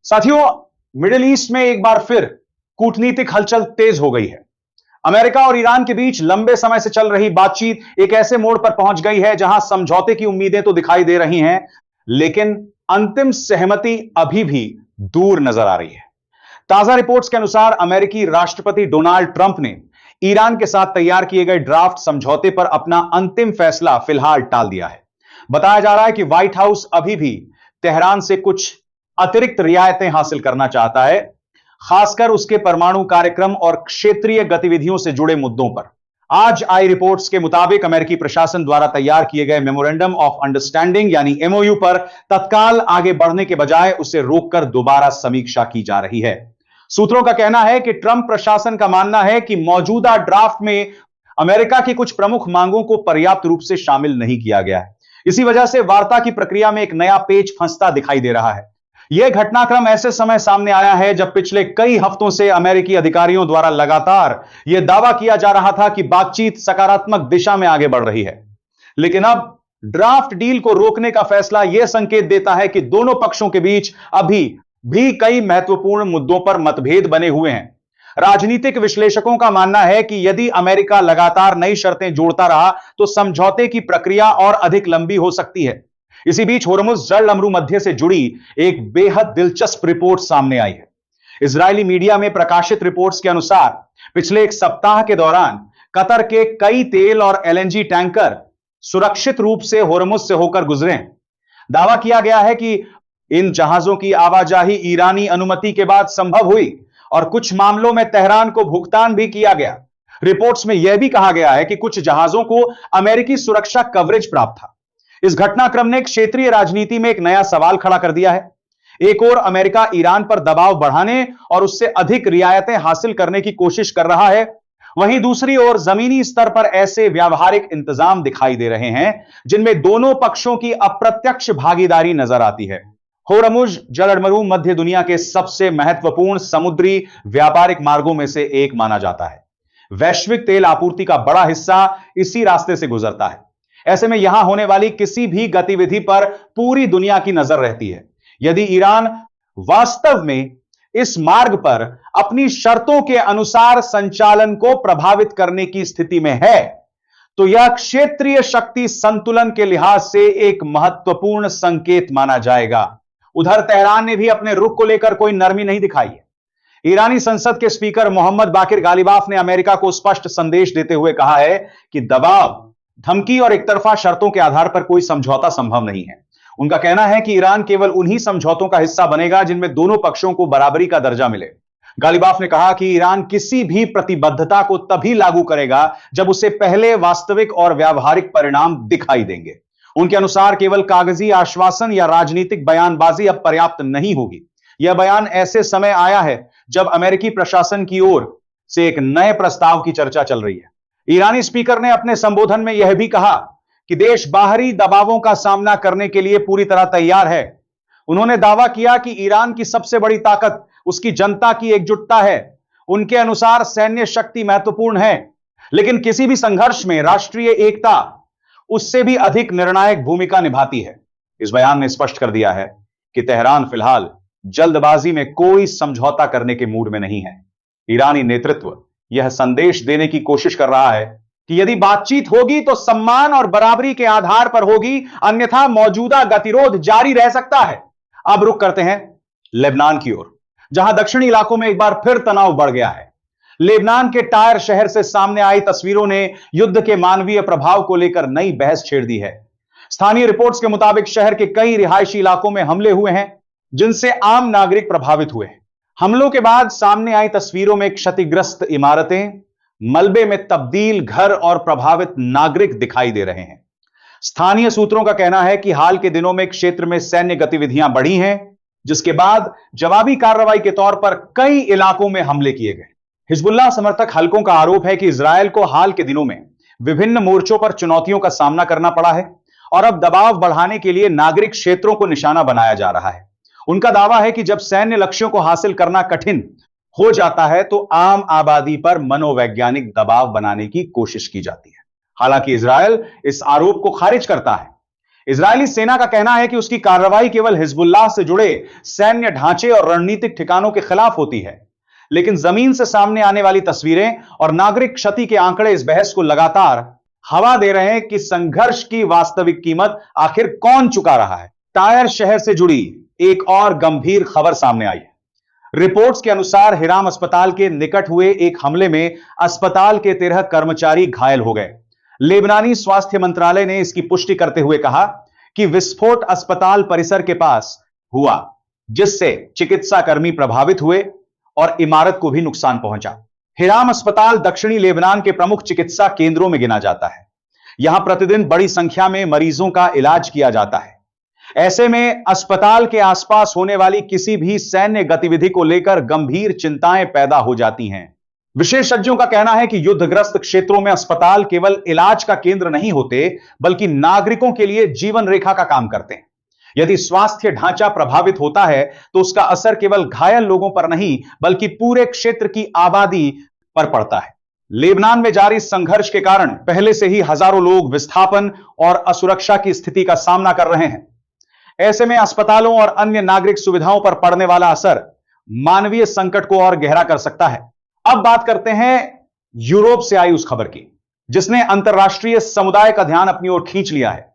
साथियों, middle east में एक बार फिर कूटनीतिक हलचल तेज हो गई है। अमेरिका और ईरान के बीच लंबे समय से चल रही बातचीत एक ऐसे मोड़ पर पहुंच गई है जहां समझौते की उम्मीदें तो दिखाई दे रही हैं, लेकिन अंतिम सहमति अभी भी दूर नजर आ रही है। ताजा रिपोर्ट्स के अनुसार अमेरिकी राष्ट्रपति डोनाल्ड ट्रंप ने ईरान के साथ तैयार किए गए ड्राफ्ट समझौते पर अपना अंतिम फैसला फिलहाल टाल दिया है। बताया जा रहा है कि व्हाइट हाउस अभी भी तेहरान से कुछ अतिरिक्त रियायतें हासिल करना चाहता है, खासकर उसके परमाणु कार्यक्रम और क्षेत्रीय गतिविधियों से जुड़े मुद्दों पर। आज आई रिपोर्ट्स के मुताबिक अमेरिकी प्रशासन द्वारा तैयार किए गए मेमोरेंडम ऑफ अंडरस्टैंडिंग यानी एमओयू पर तत्काल आगे बढ़ने के बजाय उसे रोककर दोबारा समीक्षा की जा रही है। सूत्रों का कहना है कि ट्रंप प्रशासन का मानना है कि मौजूदा ड्राफ्ट में अमेरिका की कुछ प्रमुख मांगों को पर्याप्त रूप से शामिल नहीं किया गया है। इसी वजह से वार्ता की प्रक्रिया में एक नया पेच फंसता दिखाई दे रहा है। यह घटनाक्रम ऐसे समय सामने आया है जब पिछले कई हफ्तों से अमेरिकी अधिकारियों द्वारा लगातार यह दावा किया जा रहा था कि बातचीत सकारात्मक दिशा में आगे बढ़ रही है। लेकिन अब ड्राफ्ट डील को रोकने का फैसला यह संकेत देता है कि दोनों पक्षों के बीच अभी भी कई महत्वपूर्ण मुद्दों पर मतभेद बने हुए हैं। राजनीतिक विश्लेषकों का मानना है कि यदि अमेरिका लगातार नई शर्तें जोड़ता रहा तो समझौते की प्रक्रिया और अधिक लंबी हो सकती है। इसी बीच होर्मुज जल अमरू मध्य से जुड़ी एक बेहद दिलचस्प रिपोर्ट सामने आई है। इजरायली मीडिया में प्रकाशित रिपोर्ट्स के अनुसार पिछले एक सप्ताह के दौरान कतर के कई तेल और एलएनजी टैंकर सुरक्षित रूप से होर्मुज से होकर गुजरे। दावा किया गया है कि इन जहाजों की आवाजाही ईरानी अनुमति के बाद संभव हुई और कुछ मामलों में तेहरान को भुगतान भी किया गया। रिपोर्ट्स में यह भी कहा गया है कि कुछ जहाजों को अमेरिकी सुरक्षा कवरेज प्राप्त था। इस घटनाक्रम ने क्षेत्रीय राजनीति में एक नया सवाल खड़ा कर दिया है। एक ओर अमेरिका ईरान पर दबाव बढ़ाने और उससे अधिक रियायतें हासिल करने की कोशिश कर रहा है, वहीं दूसरी ओर जमीनी स्तर पर ऐसे व्यावहारिक इंतजाम दिखाई दे रहे हैं जिनमें दोनों पक्षों की अप्रत्यक्ष भागीदारी नजर आती है। होर्मुज जलअमरू मध्य दुनिया के सबसे महत्वपूर्ण समुद्री व्यापारिक मार्गों में से एक माना जाता है। वैश्विक तेल आपूर्ति का बड़ा हिस्सा इसी रास्ते से गुजरता है। ऐसे में यहां होने वाली किसी भी गतिविधि पर पूरी दुनिया की नजर रहती है। यदि ईरान वास्तव में इस मार्ग पर अपनी शर्तों के अनुसार संचालन को प्रभावित करने की स्थिति में है, तो यह क्षेत्रीय शक्ति संतुलन के लिहाज से एक महत्वपूर्ण संकेत माना जाएगा। उधर तेहरान ने भी अपने रुख को लेकर कोई नरमी नहीं दिखाई है। ईरानी संसद के स्पीकर मोहम्मद बाकिर गालिबाफ ने अमेरिका को स्पष्ट संदेश देते हुए कहा है कि दबाव, धमकी और एकतरफा शर्तों के आधार पर कोई समझौता संभव नहीं है। उनका कहना है कि ईरान केवल उन्हीं समझौतों का हिस्सा बनेगा जिनमें दोनों पक्षों को बराबरी का दर्जा मिले। गालिबाफ ने कहा कि ईरान किसी भी प्रतिबद्धता को तभी लागू करेगा जब उसे पहले वास्तविक और व्यावहारिक परिणाम दिखाई देंगे। उनके अनुसार केवल कागजी आश्वासन या राजनीतिक बयानबाजी अब पर्याप्त नहीं होगी। यह बयान ऐसे समय आया है जब अमेरिकी प्रशासन की ओर से एक नए प्रस्ताव की चर्चा चल रही है। ईरानी स्पीकर ने अपने संबोधन में यह भी कहा कि देश बाहरी दबावों का सामना करने के लिए पूरी तरह तैयार है। उन्होंने दावा किया कि ईरान की सबसे बड़ी ताकत उसकी जनता की एकजुटता है। उनके अनुसार सैन्य शक्ति महत्वपूर्ण है, लेकिन किसी भी संघर्ष में राष्ट्रीय एकता उससे भी अधिक निर्णायक भूमिका निभाती है। इस बयान ने स्पष्ट कर दिया है कि तेहरान फिलहाल जल्दबाजी में कोई समझौता करने के मूड में नहीं है। ईरानी नेतृत्व यह संदेश देने की कोशिश कर रहा है कि यदि बातचीत होगी तो सम्मान और बराबरी के आधार पर होगी, अन्यथा मौजूदा गतिरोध जारी रह सकता है। अब रुख करते हैं लेबनान की ओर, जहां दक्षिणी इलाकों में एक बार फिर तनाव बढ़ गया है। लेबनान के टायर शहर से सामने आई तस्वीरों ने युद्ध के मानवीय प्रभाव को लेकर नई बहस छेड़ दी है। स्थानीय रिपोर्ट्स के मुताबिक शहर के कई रिहायशी इलाकों में हमले हुए हैं जिनसे आम नागरिक प्रभावित हुए। हमलों के बाद सामने आई तस्वीरों में क्षतिग्रस्त इमारतें, मलबे में तब्दील घर और प्रभावित नागरिक दिखाई दे रहे हैं। स्थानीय सूत्रों का कहना है कि हाल के दिनों में क्षेत्र में सैन्य गतिविधियां बढ़ी हैं, जिसके बाद जवाबी कार्रवाई के तौर पर कई इलाकों में हमले किए गए। हिजबुल्लाह समर्थक हलकों का आरोप है कि इजरायल को हाल के दिनों में विभिन्न मोर्चों पर चुनौतियों का सामना करना पड़ा है और अब दबाव बढ़ाने के लिए नागरिक क्षेत्रों को निशाना बनाया जा रहा है। उनका दावा है कि जब सैन्य लक्ष्यों को हासिल करना कठिन हो जाता है तो आम आबादी पर मनोवैज्ञानिक दबाव बनाने की कोशिश की जाती है। हालांकि इजरायल इस आरोप को खारिज करता है। इजरायली सेना का कहना है कि उसकी कार्रवाई केवल हिजबुल्लाह से जुड़े सैन्य ढांचे और रणनीतिक ठिकानों के खिलाफ होती है, लेकिन जमीन से सामने आने वाली तस्वीरें और नागरिक क्षति के आंकड़े इस बहस को लगातार हवा दे रहे हैं कि संघर्ष की वास्तविक कीमत आखिर कौन चुका रहा है। टायर शहर से जुड़ी एक और गंभीर खबर सामने आई है। रिपोर्ट्स के अनुसार हिराम अस्पताल के निकट हुए एक हमले में अस्पताल के 13 कर्मचारी घायल हो गए। लेबनानी स्वास्थ्य मंत्रालय ने इसकी पुष्टि करते हुए कहा कि विस्फोट अस्पताल परिसर के पास हुआ, जिससे चिकित्सा कर्मी प्रभावित हुए और इमारत को भी नुकसान पहुंचा। हिराम अस्पताल दक्षिणी लेबनान के प्रमुख चिकित्सा केंद्रों में गिना जाता है। यहां प्रतिदिन बड़ी संख्या में मरीजों का इलाज किया जाता है। ऐसे में अस्पताल के आसपास होने वाली किसी भी सैन्य गतिविधि को लेकर गंभीर चिंताएं पैदा हो जाती हैं। विशेषज्ञों का कहना है कि युद्धग्रस्त क्षेत्रों में अस्पताल केवल इलाज का केंद्र नहीं होते, बल्कि नागरिकों के लिए जीवन रेखा का काम करते हैं। यदि स्वास्थ्य ढांचा प्रभावित होता है तो उसका असर केवल घायल लोगों पर नहीं, बल्कि पूरे क्षेत्र की आबादी पर पड़ता है। लेबनान में जारी संघर्ष के कारण पहले से ही हजारों लोग विस्थापन और असुरक्षा की स्थिति का सामना कर रहे हैं। ऐसे में अस्पतालों और अन्य नागरिक सुविधाओं पर पड़ने वाला असर मानवीय संकट को और गहरा कर सकता है। अब बात करते हैं यूरोप से आई उस खबर की, जिसने अंतरराष्ट्रीय समुदाय का ध्यान अपनी ओर खींच लिया है।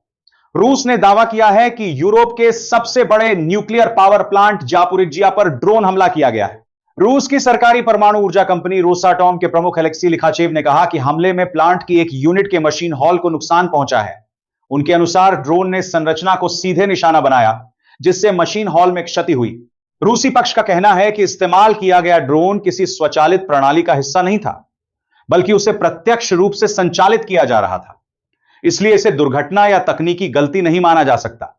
रूस ने दावा किया है कि यूरोप के सबसे बड़े न्यूक्लियर पावर प्लांट जापोरिजिया पर ड्रोन हमला किया गया है। रूस की सरकारी परमाणु ऊर्जा कंपनी रोसाटॉम के प्रमुख अलेक्सी लिखाचेव ने कहा कि हमले में प्लांट की एक यूनिट के मशीन हॉल को नुकसान पहुंचा है। उनके अनुसार ड्रोन ने संरचना को सीधे निशाना बनाया, जिससे मशीन हॉल में क्षति हुई। रूसी पक्ष का कहना है कि इस्तेमाल किया गया ड्रोन किसी स्वचालित प्रणाली का हिस्सा नहीं था, बल्कि उसे प्रत्यक्ष रूप से संचालित किया जा रहा था। इसलिए इसे दुर्घटना या तकनीकी गलती नहीं माना जा सकता।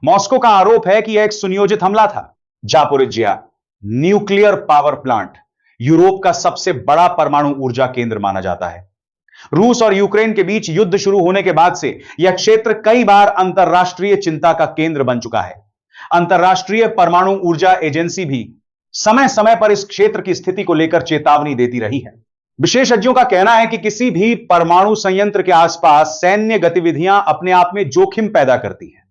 मॉस्को का आरोप है कि यह एक सुनियोजित हमला था। Zaporizhzhia nuclear power plant Europe का सबसे बड़ा परमाणु ऊर्जा केंद्र माना जाता है। रूस और यूक्रेन के बीच युद्ध शुरू होने के बाद से यह क्षेत्र कई बार अंतरराष्ट्रीय चिंता का केंद्र बन चुका है। अंतरराष्ट्रीय परमाणु ऊर्जा एजेंसी भी समय समय पर इस क्षेत्र की स्थिति को लेकर चेतावनी देती रही है। विशेषज्ञों का कहना है कि किसी भी परमाणु संयंत्र के आसपास सैन्य गतिविधियां अपने आप में जोखिम पैदा करती हैं।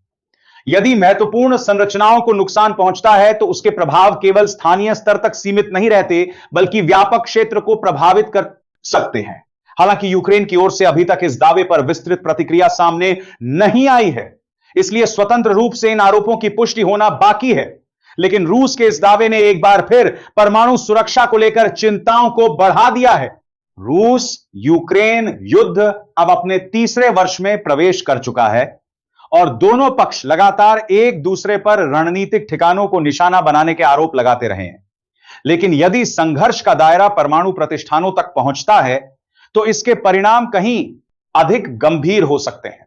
यदि महत्वपूर्ण संरचनाओं को नुकसान पहुंचता है तो उसके प्रभाव केवल स्थानीय स्तर तक सीमित नहीं रहते, बल्कि व्यापक क्षेत्र को प्रभावित कर सकते हैं। हालांकि यूक्रेन की ओर से अभी तक इस दावे पर विस्तृत प्रतिक्रिया सामने नहीं आई है, इसलिए स्वतंत्र रूप से इन आरोपों की पुष्टि होना बाकी है। लेकिन रूस के इस दावे ने एक बार फिर परमाणु सुरक्षा को लेकर चिंताओं को बढ़ा दिया है। रूस यूक्रेन युद्ध अब अपने तीसरे वर्ष में प्रवेश कर चुका है और दोनों पक्ष लगातार एक दूसरे पर रणनीतिक ठिकानों को निशाना बनाने के आरोप लगाते रहे हैं। लेकिन यदि संघर्ष का दायरा परमाणु प्रतिष्ठानों तक पहुंचता है तो इसके परिणाम कहीं अधिक गंभीर हो सकते हैं।